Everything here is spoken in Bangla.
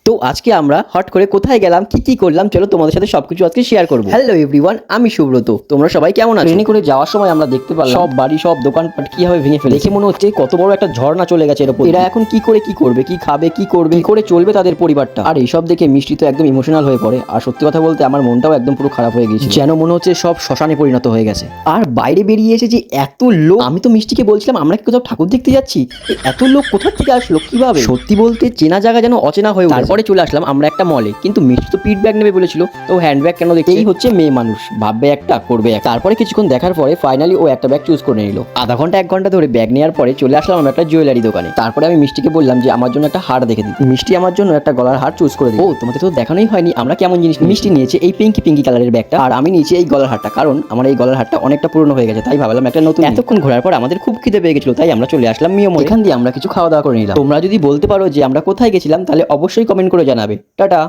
তো আজকে আমরা হট করে কোথায় গেলাম, কি করলাম, চলো তোমাদের সাথে সবকিছু আজকে শেয়ার করবো। হ্যালো এভরিওয়ান, আমি সুব্রত। তোমরা সবাই কেমন আছো? ট্রেনে করে যাওয়ার সময় আমরা দেখতে পারলাম সব বাড়ি, সব দোকানপাট কিভাবে ভেঙে ফেলে। দেখে মনে হচ্ছে কত বড় একটা ঝর্ণা চলে গেছে এর উপর। এরা এখন কি করবে, কি খাবে, কি করবে, কি করে চলবে তাদের পরিবারটা। আর এইসব দেখে মিষ্টি তো একদম ইমোশনাল হয়ে পড়ে। আর সত্যি কথা বলতে আমার মনটাও একদম পুরো খারাপ হয়ে গেছে, যেন মনে হচ্ছে সব শ্মশানে পরিণত হয়ে গেছে। আর বাইরে বেরিয়ে এসে যে এত লোক, আমি তো মিষ্টিকে বলছিলাম আমরা কি কোথাও ঠাকুর দেখতে যাচ্ছি, এত লোক কোথা থেকে আসলো, কিভাবে? সত্যি বলতে চেনা জায়গা যেন অচেনা হয়ে উঠেছে। তারপরে চলে আসলাম আমরা একটা মলে, কিন্তু মিষ্টি তো পিট ব্যাগ নেবে বলেছিল, তো হ্যান্ড ব্যাগ কেন দেখছি? এই হচ্ছে মেয়ে মানুষ, ভাববে একটা করবে একটা। তারপরে কিছুক্ষণ দেখার পরে ফাইনালি ও একটা ব্যাগ চুজ করে নিল। আধা ঘন্টা 1 ঘন্টা ধরে ব্যাগ নেওয়ার পরে চলে আসলাম আমরা একটা জুয়েলারি দোকানে। তারপরে আমি মিষ্টিকে বললাম যে আমার জন্য একটা হার দেখে দিতে। মিষ্টি আমার জন্য একটা গলার হার চুজ করে দিল। ও তোমাদের তো দেখানোই হয়নি আমরা কেমন জিনিস। মিষ্টি নিয়েছে এই পিঙ্কি কালারের ব্যাগটা, আর আমি নিয়েছি এই গলার হারটা, কারণ আমার এই গলার হারটা অনেকটা পুরনো হয়ে গেছে, তাই ভাবলাম একটা নতুন। এতক্ষণ ঘোরার পর আমাদের খুব খিদে পেয়ে গেছিল, তাই আমরা চলে আসলাম মিও মলে। এখান দিয়ে আমরা কিছু খাওয়া দাওয়া করে নিলাম। তোমরা যদি বলতে পারো যে আমরা কোথায় গেছিলাম, তাহলে অবশ্যই কমেন্ট করে জানাবে। টাটা।